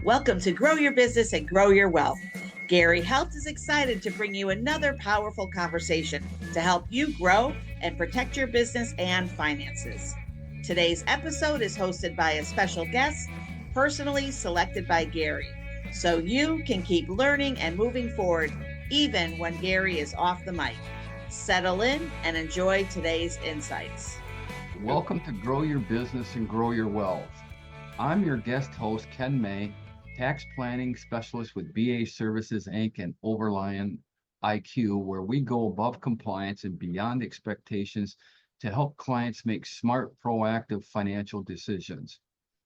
Welcome to Grow Your Business and Grow Your Wealth. Gary Helt is excited to bring you another powerful conversation to help you grow and protect your business and finances. Today's episode is hosted by a special guest, personally selected by Gary, so you can keep learning and moving forward even when Gary is off the mic. Settle in and enjoy today's insights. Welcome to Grow Your Business and Grow Your Wealth. I'm your guest host, Ken May, tax planning specialist with BA Services, Inc. and Overlion IQ, where we go above compliance and beyond expectations to help clients make smart, proactive financial decisions.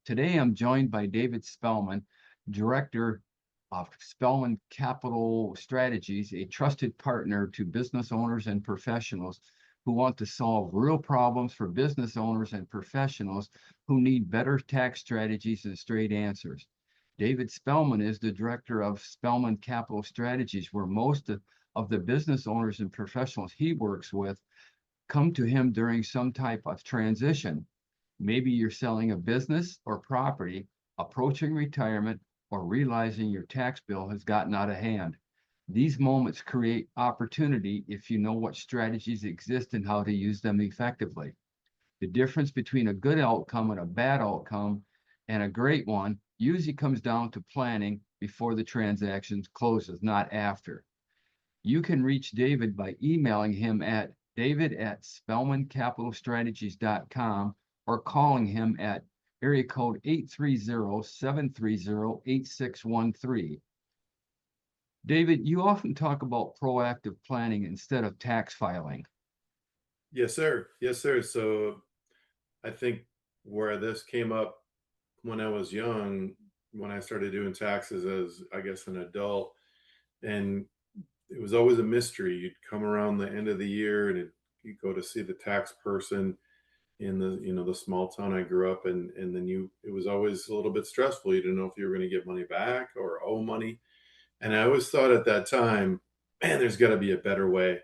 Today, I'm joined by David Spellman, Director of Spellman Capital Strategies, a trusted partner to business owners and professionals who want to solve real problems for business owners and professionals who need better tax strategies and straight answers. David Spellman is the director of Spellman Capital Strategies, where most of the business owners and professionals he works with come to him during some type of transition. Maybe you're selling a business or property, approaching retirement, or realizing your tax bill has gotten out of hand. These moments create opportunity if you know what strategies exist and how to use them effectively. The difference between a good outcome and a bad outcome and a great one usually comes down to planning before the transaction closes, not after. You can reach David by emailing him at david@spellmancapitalstrategies.com or calling him at area code 830-730-8613. David, you often talk about proactive planning instead of tax filing. Yes, sir. Yes, sir. So I think where this came up when I was young, when I started doing taxes as, I guess, an adult, and it was always a mystery. You'd come around the end of the year and you'd go to see the tax person in the small town I grew up in, and then it was always a little bit stressful. You didn't know if you were going to get money back or owe money. And I always thought at that time, man, there's got to be a better way.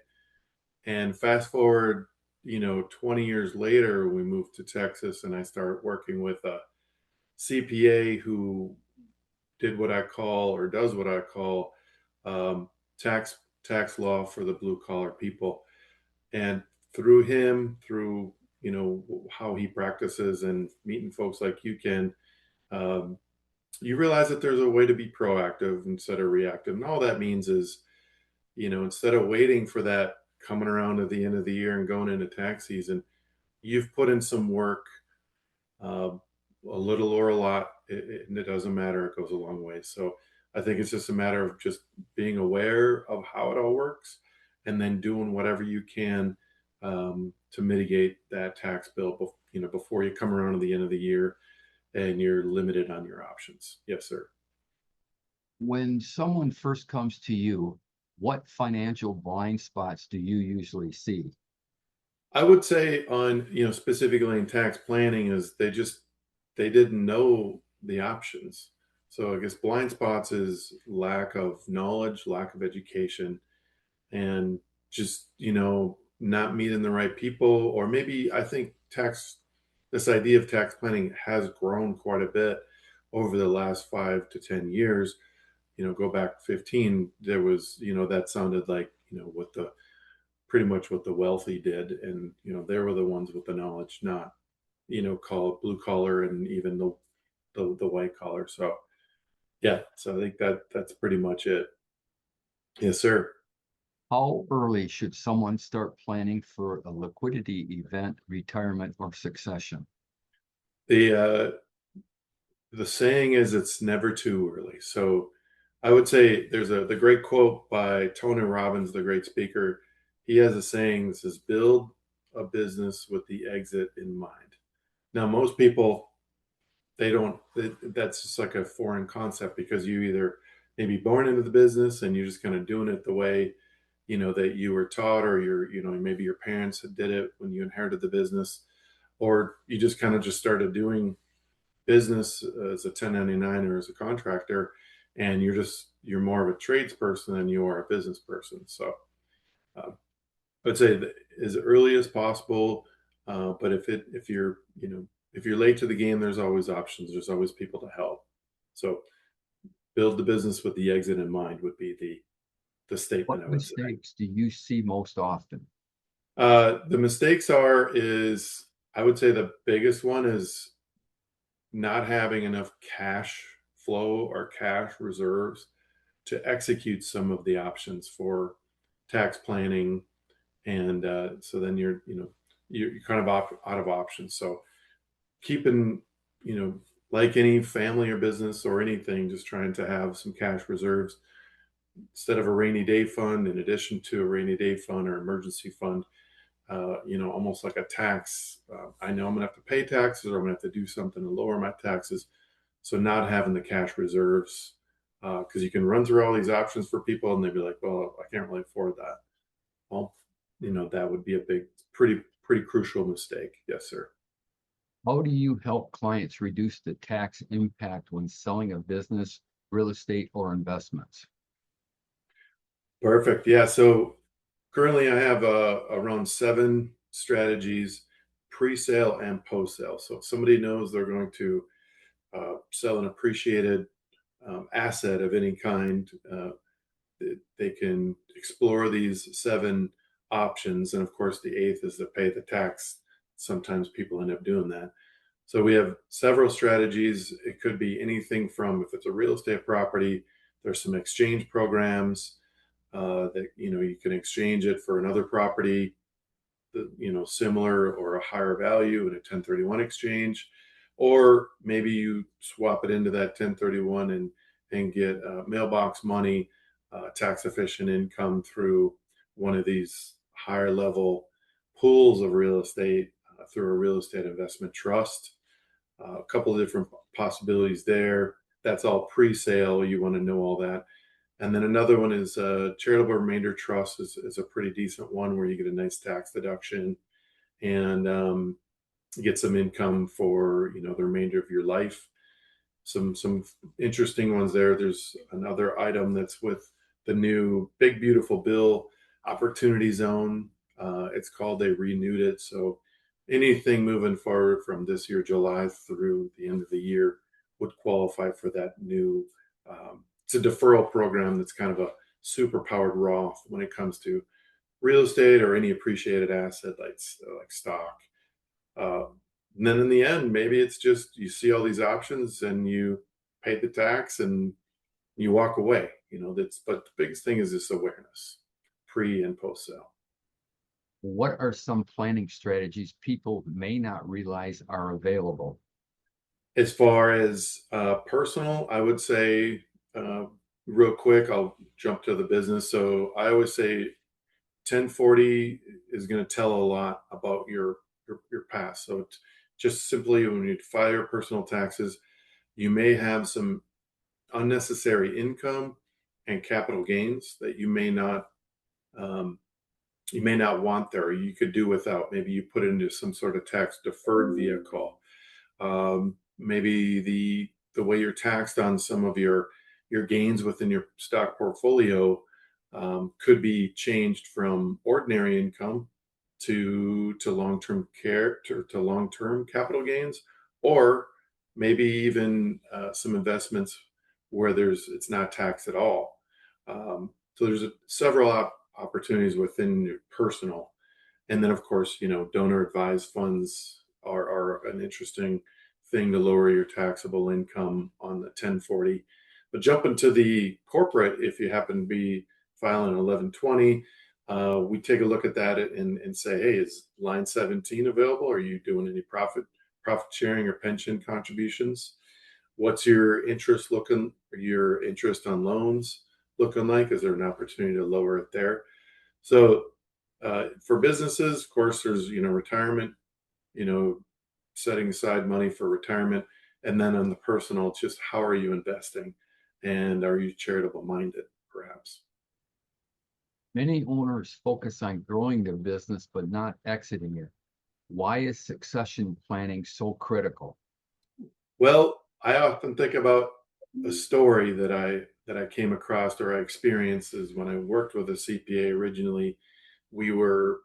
And fast forward, 20 years later, we moved to Texas and I started working with a CPA who did what I call, or does what I call, tax law for the blue collar people. And through him, through, how he practices and meeting folks like you can, you realize that there's a way to be proactive instead of reactive. And all that means is, instead of waiting for that coming around at the end of the year and going into tax season, you've put in some work, a little or a lot, and it doesn't matter. It goes a long way. So I think it's just a matter of just being aware of how it all works and then doing whatever you can to mitigate that tax bill, before you come around to the end of the year and you're limited on your options. Yes, sir. When someone first comes to you, what financial blind spots do you usually see? I would say on, specifically in tax planning is they didn't know the options. So I guess blind spots is lack of knowledge, lack of education, and just, not meeting the right people. Or maybe I think this idea of tax planning has grown quite a bit over the last 5 to 10 years. Go back 15, there was, that sounded like, pretty much what the wealthy did. And, they were the ones with the knowledge, not, call it blue collar and even the white collar. So yeah, so I think that's pretty much it. Yes, sir. How early should someone start planning for a liquidity event, retirement, or succession? The saying is it's never too early. So I would say there's the great quote by Tony Robbins, the great speaker. He has a saying that says, build a business with the exit in mind. Now, most people, that's just like a foreign concept because you either maybe born into the business and you're just kind of doing it the way, that you were taught, or maybe your parents did it when you inherited the business, or you just kind of just started doing business as a 1099 or as a contractor, and you're more of a tradesperson than you are a business person. So I'd say that as early as possible. But if you're late to the game, there's always options. There's always people to help. So build the business with the exit in mind would be the statement I What would say. mistakes do you see most often? The mistakes is I would say the biggest one is not having enough cash flow or cash reserves to execute some of the options for tax planning, and so then you're kind of out of options. So keeping, like any family or business or anything, just trying to have some cash reserves instead of a rainy day fund, in addition to a rainy day fund or emergency fund. Almost like a tax. I know I'm gonna have to pay taxes, or I'm gonna have to do something to lower my taxes. So not having the cash reserves, because you can run through all these options for people, and they'd be like, "Well, I can't really afford that." Well, that would be a pretty crucial mistake. Yes, sir. How do you help clients reduce the tax impact when selling a business, real estate, or investments? Perfect. Yeah. So currently, I have around 7 strategies, pre-sale and post-sale. So if somebody knows they're going to sell an appreciated asset of any kind, they can explore these 7 options. And of course, the eighth is to pay the tax. Sometimes people end up doing that. So we have several strategies. It could be anything from, if it's a real estate property, there's some exchange programs that you can exchange it for another property, similar or a higher value in a 1031 exchange, or maybe you swap it into that 1031 and get mailbox money, tax efficient income through one of these higher level pools of real estate, through a real estate investment trust. A couple of different possibilities there. That's all pre-sale. You want to know all that. And then another one is charitable remainder trust is a pretty decent one, where you get a nice tax deduction and get some income for the remainder of your life. Some interesting ones there. There's another item that's with the new big beautiful bill, Opportunity Zone. It's called, they renewed it, so anything moving forward from this year July through the end of the year would qualify for that new. It's a deferral program that's kind of a super powered Roth when it comes to real estate or any appreciated asset like stock. Uh, and then in the end, maybe it's just you see all these options and you pay the tax and you walk away. But the biggest thing is this awareness, pre and post sale. What are some planning strategies people may not realize are available? As far as personal, I would say, real quick, I'll jump to the business. So I always say 1040 is going to tell a lot about your past. So it's just simply, when you file your personal taxes, you may have some unnecessary income and capital gains that um, you may not want there. Or you could do without. Maybe you put it into some sort of tax deferred vehicle. Maybe the way you're taxed on some of your gains within your stock portfolio could be changed from ordinary income to long-term care to long-term capital gains, or maybe even some investments where it's not taxed at all. So there's several opportunities within your personal. And then, of course, donor advised funds are an interesting thing to lower your taxable income on the 1040. But jumping to the corporate, if you happen to be filing 1120, we take a look at that and say, hey, is line 17 available? Are you doing any profit sharing or pension contributions? What's your interest on loans looking like? Is there an opportunity to lower it there? So for businesses, of course, there's retirement, you know, setting aside money for retirement, and then on the personal, it's just how are you investing, and are you charitable minded, perhaps? Many owners focus on growing their business but not exiting it. Why is succession planning so critical? Well, I often think about a story that I came across or I experienced is when I worked with a CPA originally. We were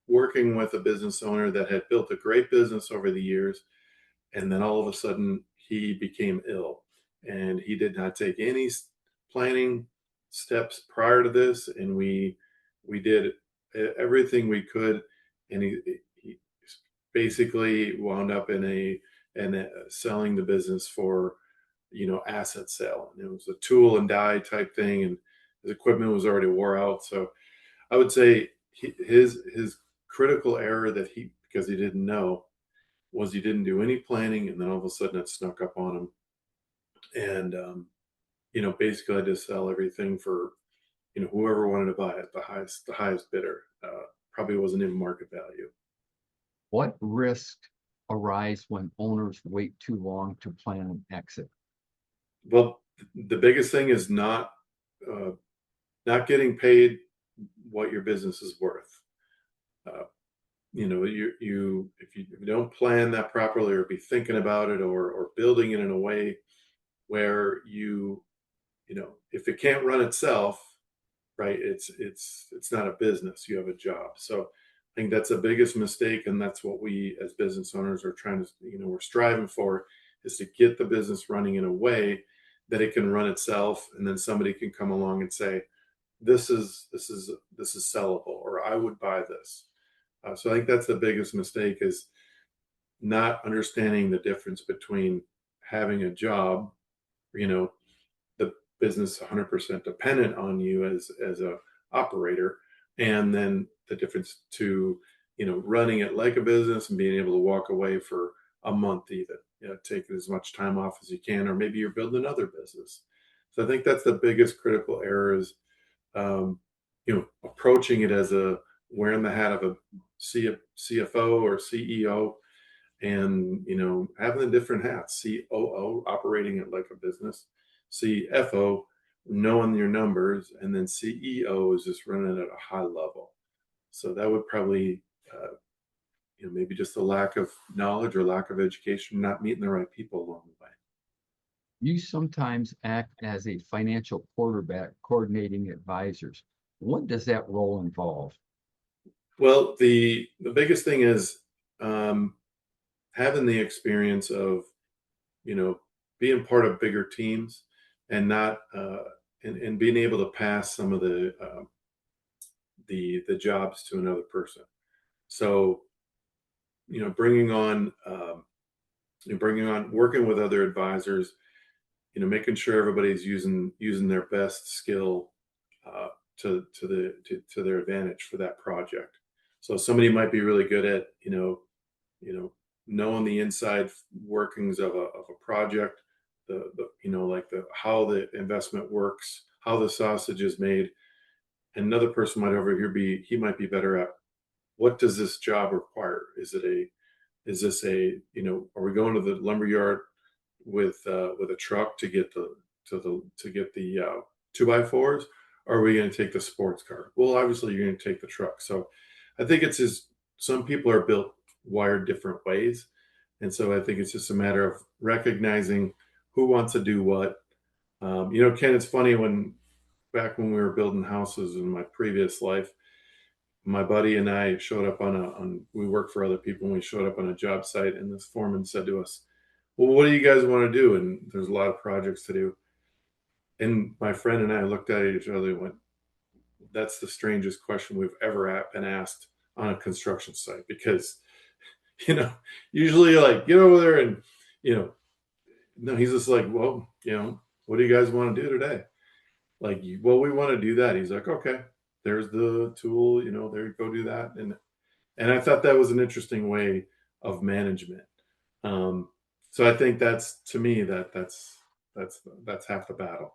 working with a business owner that had built a great business over the years, and then all of a sudden he became ill, and he did not take any planning steps prior to this, and we did everything we could, and he basically wound up in a selling the business for asset sale. And it was a tool and die type thing, and his equipment was already wore out. So I would say his critical error that because he didn't know, was he didn't do any planning, and then all of a sudden it snuck up on him, and basically I just sell everything for whoever wanted to buy it, the highest bidder. Probably wasn't even market value. What risks arise when owners wait too long to plan an exit? Well, the biggest thing is uh, not getting paid what your business is worth. Uh, if you don't plan that properly, or be thinking about it, or building it in a way where if it can't run itself, right, it's not a business, you have a job. So I think that's the biggest mistake, and that's what we as business owners are trying to, we're striving for, is to get the business running in a way that it can run itself, and then somebody can come along and say, this is sellable, or I would buy this. So I think that's the biggest mistake, is not understanding the difference between having a job, the business 100% dependent on you as a operator, and then the difference to running it like a business and being able to walk away for a month, even taking as much time off as you can, or maybe you're building another business. So I think that's the biggest critical error, is approaching it as wearing the hat of a CFO or CEO, and having the different hats: COO, operating it like a business; CFO, knowing your numbers; and then CEO is just running it at a high level. So that would probably maybe just a lack of knowledge or lack of education, not meeting the right people along the way. You sometimes act as a financial quarterback coordinating advisors. What does that role involve? Well, the biggest thing is um, having the experience of you know being part of bigger teams, and not and being able to pass some of the jobs to another person. So bringing on working with other advisors, making sure everybody's using their best skill uh, to their advantage for that project. So somebody might be really good at knowing the inside workings of a project, like the how the investment works, how the sausage is made. Another person might over here he might be better at, what does this job require? Are we going to the lumber yard with a truck to get the 2x4s? Or are we going to take the sports car? Well, obviously you're going to take the truck. So I think it's just, some people are wired different ways, and so I think it's just a matter of recognizing who wants to do what. Ken, it's funny, back when we were building houses in my previous life, my buddy and I showed up we worked for other people, and we showed up on a job site, and this foreman said to us, well, what do you guys want to do? And there's a lot of projects to do. And my friend and I looked at each other and went, that's the strangest question we've ever been asked on a construction site. Because, usually you're like, get over there and, no, he's just like, well, what do you guys want to do today? Like, well, we want to do that. He's like, okay, there's the tool, there, go do that. And I thought that was an interesting way of management. So I think that's, to me, that's half the battle.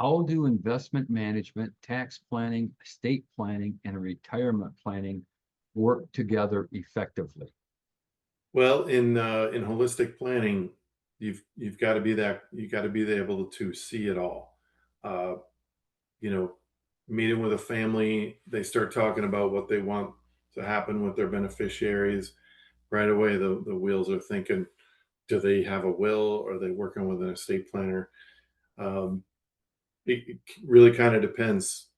How do investment management, tax planning, estate planning, and retirement planning work together effectively? Well, in holistic planning, you've got to be able to see it all. Uh, you know, Meeting with a family, they start talking about what they want to happen with their beneficiaries. Right away, the wheels are thinking, do they have a will, or are they working with an estate planner? Um, it really kind of depends.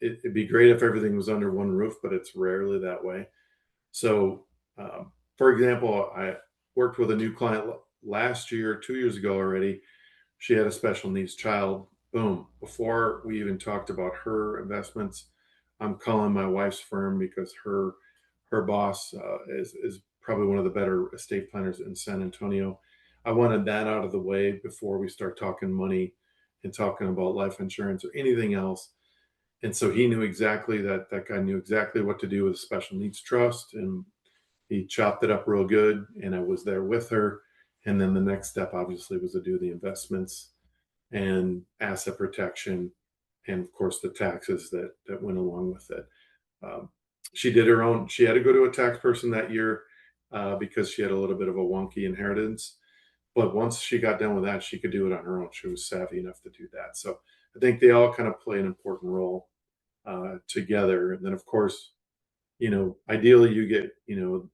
It'd be great if everything was under one roof, but it's rarely that way. So, for example, I worked with a new client last year, 2 years ago already, she had a special needs child. Boom. Before we even talked about her investments, I'm calling my wife's firm because her boss is probably one of the better estate planners in San Antonio. I wanted that out of the way before we start talking money and talking about life insurance or anything else. And so he knew exactly that guy knew exactly what to do with a special needs trust, and he chopped it up real good. And I was there with her. And then the next step obviously was to do the investments and asset protection, and of course the taxes that went along with it. Um, she did her own. She had to go to a tax person that year because she had a little bit of a wonky inheritance. But once she got done with that, she could do it on her own. She was savvy enough to do that. So I think they all kind of play an important role together. And then, of course, ideally you get, the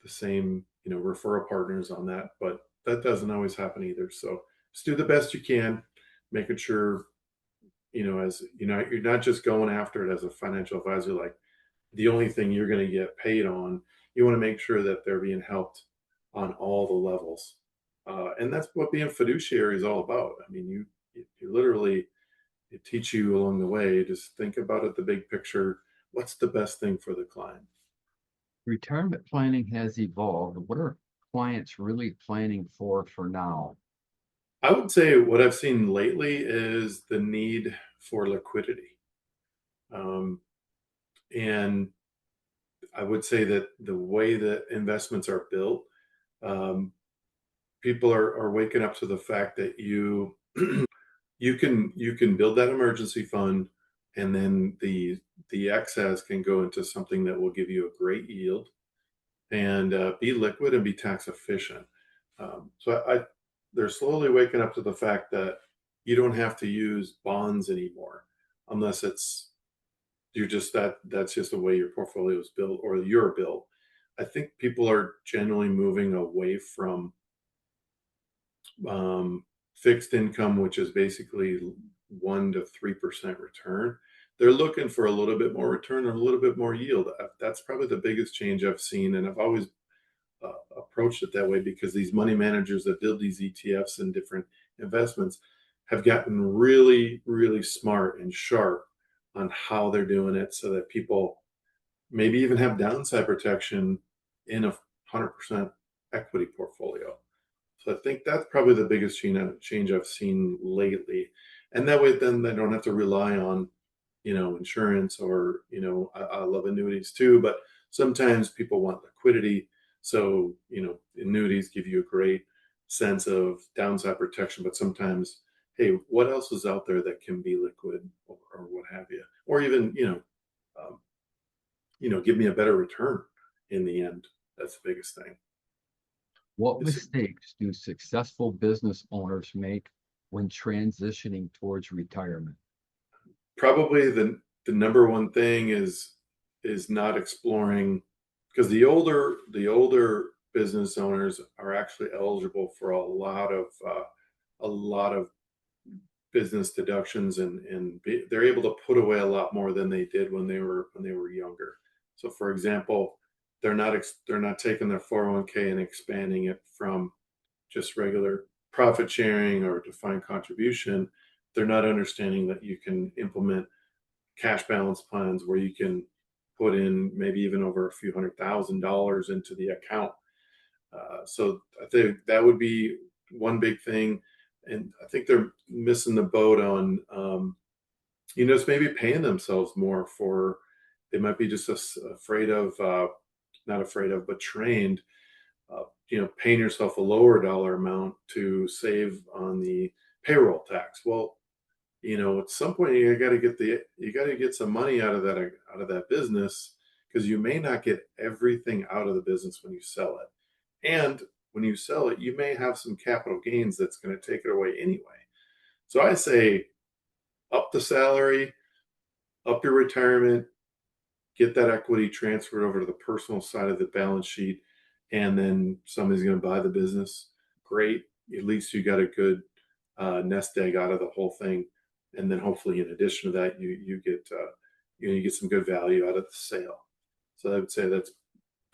same, referral partners on that, but that doesn't always happen either. So just do the best you can, making sure, as you're not just going after it as a financial advisor, like the only thing you're going to get paid on. You want to make sure that they're being helped on all the levels. And that's what being fiduciary is all about. I mean, you literally, it teach you along the way. Just think about it, the big picture. What's the best thing for the client? Retirement planning has evolved. What are clients really planning for now? I would say what I've seen lately is the need for liquidity. Um, and I would say that the way that investments are built, um, people are waking up to the fact that you can build that emergency fund, and then the excess can go into something that will give you a great yield and be liquid and be tax efficient. So they're slowly waking up to the fact that you don't have to use bonds anymore unless you're just that's just the way your portfolio is built or you're built. I think people are generally moving away from fixed income, which is basically 1 to 3% return. They're looking for a little bit more return or a little bit more yield. That's probably the biggest change I've seen, and I've always approached it that way because these money managers that build these ETFs and different investments have gotten really, really smart and sharp on how they're doing it so that people maybe even have downside protection in a 100% equity portfolio. So I think that's probably the biggest change I've seen lately. And that way, then they don't have to rely on, insurance or, I love annuities too, but sometimes people want liquidity. So, annuities give you a great sense of downside protection, but sometimes, hey, what else is out there that can be liquid or what have you? Or even, um, give me a better return in the end. That's the biggest thing. What It's mistakes do successful business owners make when transitioning towards retirement? probably the number one thing is not exploring, because the older business owners are actually eligible for a lot of business deductions, and they're able to put away a lot more than they did when they were younger. So for example, they're not taking their 401k and expanding it from just regular profit sharing or defined contribution. They're not understanding that you can implement cash balance plans where you can put in maybe even over a few $100,000 into the account. So I think that would be one big thing. And I think they're missing the boat on, just maybe paying themselves more for, they might be just afraid of, not afraid of, but trained, paying yourself a lower dollar amount to save on the payroll tax. Well, at some point you got to get some money out of that business, because you may not get everything out of the business when you sell it. And when you sell it, you may have some capital gains that's going to take it away anyway. So I say up the salary, up your retirement, get that equity transferred over to the personal side of the balance sheet, and then somebody's going to buy the business. Great. At least you got a good nest egg out of the whole thing, and then hopefully, in addition to that, you get some good value out of the sale. So I would say that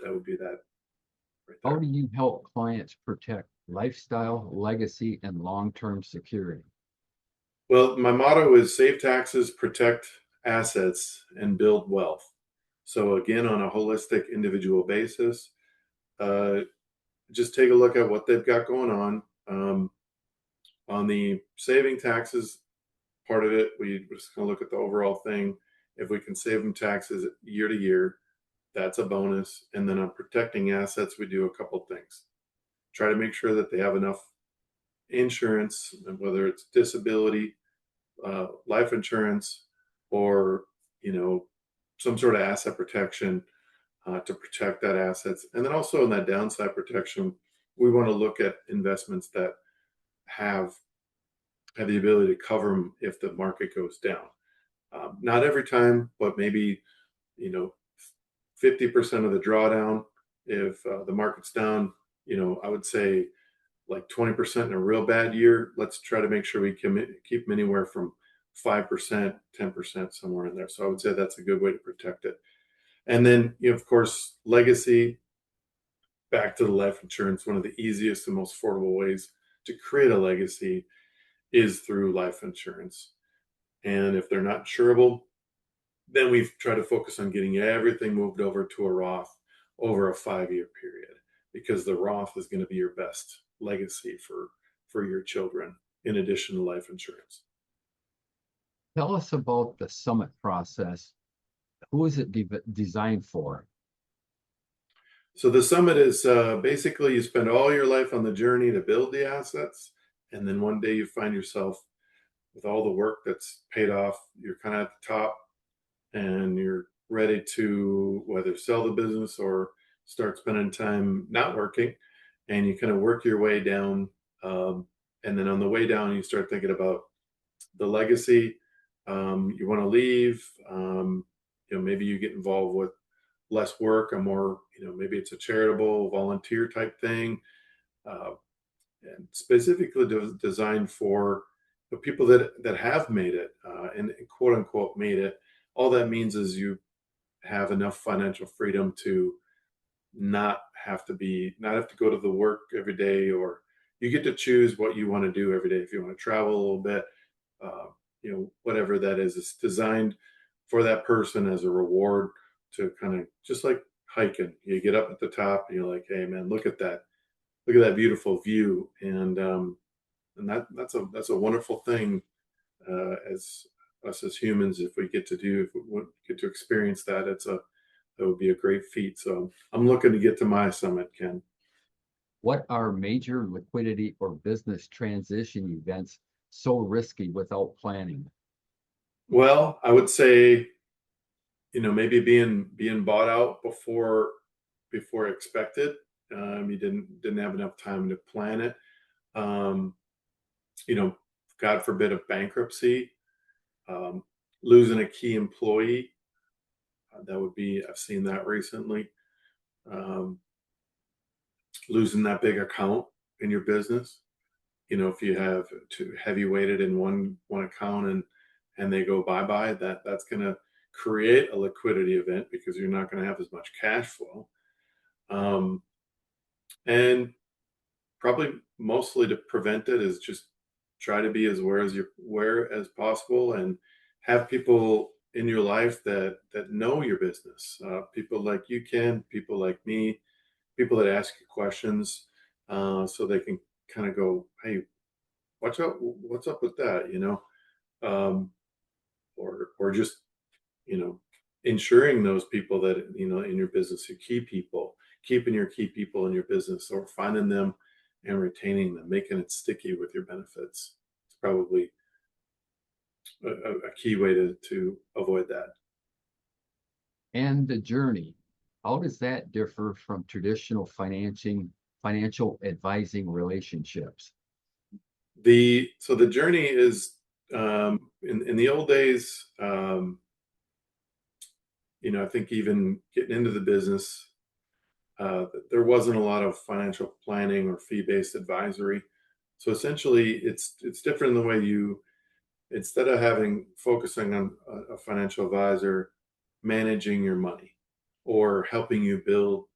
would be that right How there. do you help clients protect lifestyle, legacy, and long-term security? Well, my motto is save taxes, protect assets, and build wealth. So again, on a holistic individual basis, uh, just take a look at what they've got going on. On the saving taxes part of it, we're just going to look at the overall thing. If we can save them taxes year to year, that's a bonus. And then on protecting assets, we do a couple things. Try to make sure that they have enough insurance, whether it's disability, life insurance, or some sort of asset protection to protect that assets. And then also in that downside protection, we want to look at investments that have the ability to cover them if the market goes down. Not every time, but maybe 50% of the drawdown. If the market's down, I would say like 20% in a real bad year. Let's try to make sure we can keep them anywhere from 5%, 10%, somewhere in there. So I would say that's a good way to protect it. And then, of course, legacy, back to the life insurance. One of the easiest and most affordable ways to create a legacy is through life insurance. And if they're not insurable, then we've tried to focus on getting everything moved over to a Roth over a 5-year period, because the Roth is going to be your best legacy for your children, in addition to life insurance. Tell us about the summit process. Who is it designed for? So the summit is basically you spend all your life on the journey to build the assets, and then one day you find yourself with all the work that's paid off. You're kind of at the top, and you're ready to whether sell the business or start spending time not working, and you kind of work your way down. And then on the way down, you start thinking about the legacy you want to leave. Maybe you get involved with less work, or more, maybe it's a charitable volunteer type thing, and specifically designed for the people that have made it, and quote unquote made it. All that means is you have enough financial freedom to not have to go to the work every day, or you get to choose what you want to do every day. If you want to travel a little bit, whatever that is, it's designed for that person as a reward, to kind of just like hiking. You get up at the top and you're like, hey man, look at that beautiful view. And that's a wonderful thing, as us as humans, if we get to experience that, that would be a great feat. So I'm looking to get to my summit, Ken. What are major liquidity or business transition events so risky without planning? Well, I would say, maybe being bought out before expected. You didn't have enough time to plan it. Um, God forbid, a bankruptcy, losing a key employee. I've seen that recently. Um, Losing that big account in your business. If you have too heavy weighted in one account, and they go bye-bye, that's going to create a liquidity event, because you're not going to have as much cash flow. And probably mostly to prevent it is just try to be as aware as possible, and have people in your life that know your business, people like you, Ken, people like me, people that ask you questions, so they can kind of go, hey, what's up with that, or just ensuring those people that in your business, your key people, keeping your key people in your business, or finding them and retaining them, making it sticky with your benefits. It's probably a key way to avoid that. And the journey, how does that differ from traditional financial advising relationships? So the journey is, in the old days, I think even getting into the business, there wasn't a lot of financial planning or fee-based advisory. So essentially, it's different in the way instead of focusing on a financial advisor managing your money or helping you build,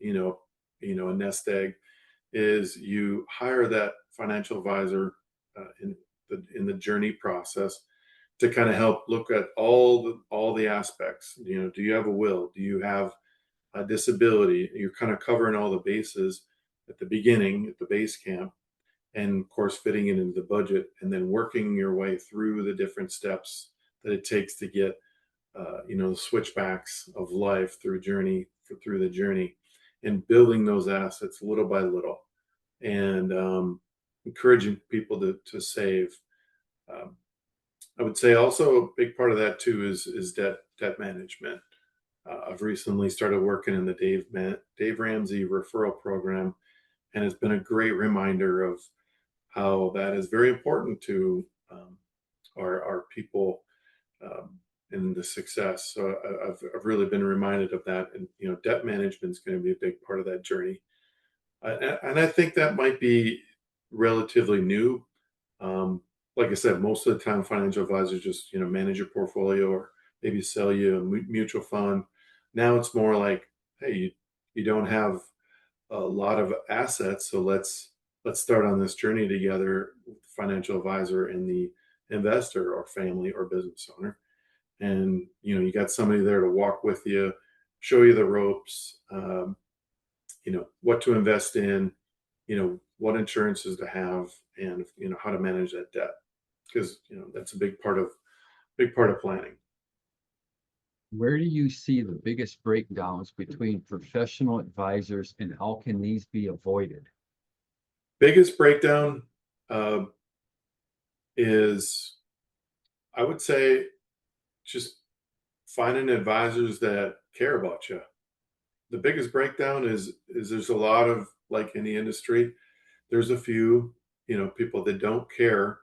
a nest egg. is you hire that financial advisor in the journey process to kind of help look at all the aspects. Do you have a will? Do you have a disability? You're kind of covering all the bases at the beginning, at the base camp, and of course fitting it into the budget, and then working your way through the different steps that it takes to get the switchbacks of life through the journey, and building those assets little by little, and encouraging people to save. Um, I would say also a big part of that too is debt management. I've recently started working in the Dave Ramsey referral program, and it's been a great reminder of how that is very important to our people in the success. So I've really been reminded of that, and debt management is going to be a big part of that journey. And I think that might be relatively new. Um, like I said, most of the time, financial advisors just manage your portfolio or maybe sell you a mutual fund. Now it's more like, hey, you don't have a lot of assets, so let's start on this journey together with the financial advisor and the investor or family or business owner. And you got somebody there to walk with you, show you the ropes, what to invest in, what insurances to have, and how to manage that debt, because that's a big part of planning. Where do you see the biggest breakdowns between professional advisors, and how can these be avoided? Biggest breakdown uh, is, I would say, just finding advisors that care about you. The biggest breakdown is there's a lot of, like in the industry, there's a few people that don't care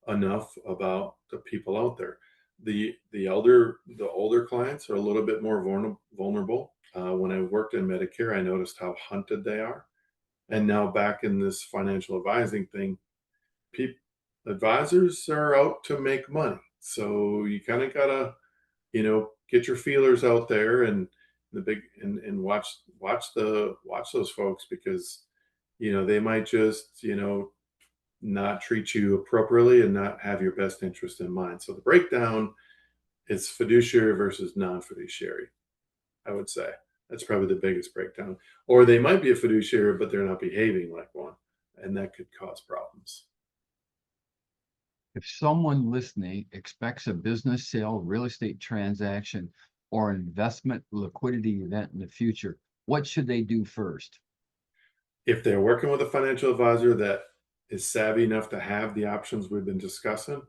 enough about the people out there. The older clients are a little bit more vulnerable. When I worked in Medicare, I noticed how hunted they are. And now back in this financial advising thing, people advisors are out to make money. So you kind of gotta get your feelers out there, and watch those folks, because they might just not treat you appropriately and not have your best interest in mind. So the breakdown is fiduciary versus non-fiduciary, I would say. That's probably the biggest breakdown. Or they might be a fiduciary, but they're not behaving like one, and that could cause problems. If someone listening expects a business sale, real estate transaction, or an investment liquidity event in the future, what should they do first? If they're working with a financial advisor that is savvy enough to have the options we've been discussing,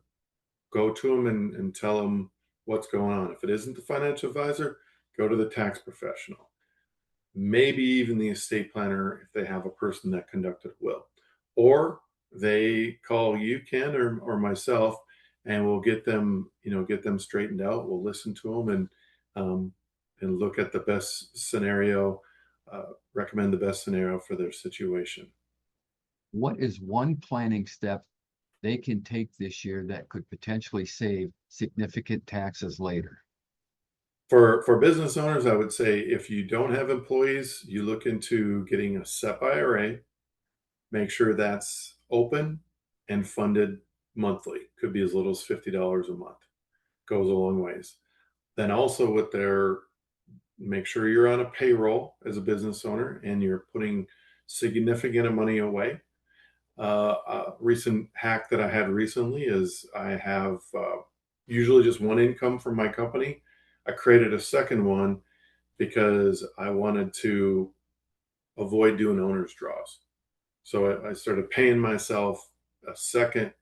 go to them and tell them what's going on. If it isn't the financial advisor, go to the tax professional, maybe even the estate planner if they have a person that conducted a will, or they call you, Ken, or myself, and we'll get them straightened out. We'll listen to them um, and look at the best scenario, recommend the best scenario for their situation. What is one planning step they can take this year that could potentially save significant taxes later? For business owners, I would say if you don't have employees, you look into getting a SEP IRA. Make sure that's open and funded monthly. Could be as little as $50 a month. Goes a long ways. Then also make sure you're on a payroll as a business owner and you're putting significant money away. A recent hack that I had recently is I have usually just one income from my company. I created a second one because I wanted to avoid doing owner's draws. So I started paying myself a second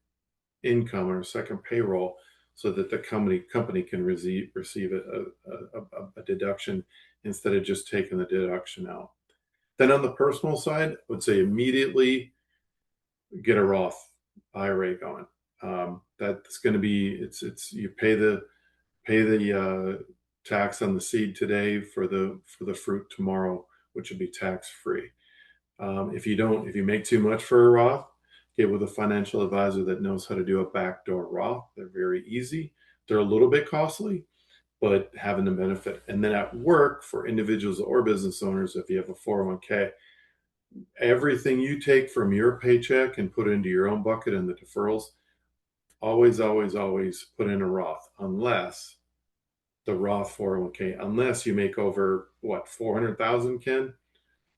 income or a second payroll so that the company can receive a deduction instead of just taking the deduction out. Then on the personal side, I would say immediately get a Roth IRA going. That's going to be you pay the tax on the seed today for the fruit tomorrow, which would be tax free. If you make too much for a Roth, get with a financial advisor that knows how to do a backdoor Roth. They're very easy. They're a little bit costly, but having the benefit. And then at work, for individuals or business owners, if you have a 401k, Everything you take from your paycheck and put into your own bucket and the deferrals, always, always, always put in a Roth, unless the Roth 401k, unless you make over what, 400,000, Ken?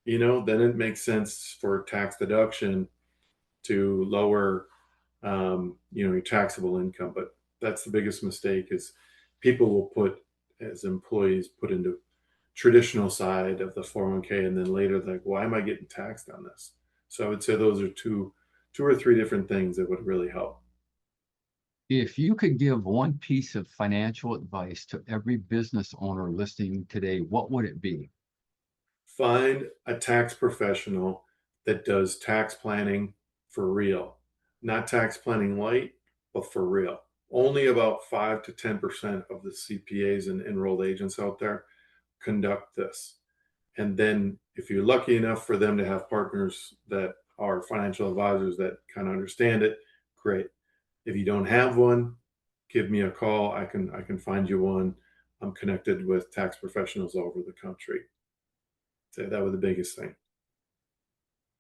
Then it makes sense for tax deduction to lower, your taxable income. But that's the biggest mistake is people will put, as employees, put into traditional side of the 401k, and then later like, why am I getting taxed on this? So I would say those are two or three different things that would really help. If you could give one piece of financial advice to every business owner listening today, what would it be? Find a tax professional that does tax planning for real, not tax planning light, but for real. Only about 5 to 10% of the CPAs and enrolled agents out there conduct this. And then if you're lucky enough for them to have partners that are financial advisors that kind of understand it, great. If you don't have one, give me a call. I can find you one. I'm connected with tax professionals all over the country. So that was the biggest thing.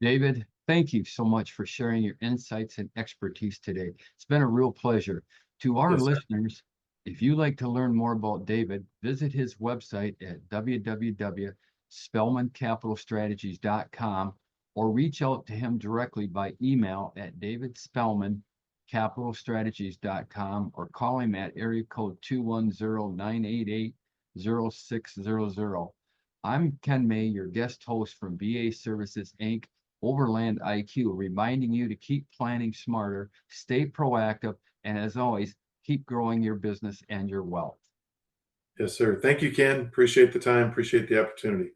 David, thank you so much for sharing your insights and expertise today. It's been a real pleasure. To our Yes, sir. listeners, if you'd like to learn more about David, visit his website at www.spellmancapitalstrategies.com or reach out to him directly by email at davidspellmancapitalstrategies.com or call him at area code 210-988-0600. I'm Ken May, your guest host from BA Services Inc. Overland IQ, reminding you to keep planning smarter, stay proactive, and as always, keep growing your business and your wealth. Yes, sir. Thank you, Ken. Appreciate the time. Appreciate the opportunity.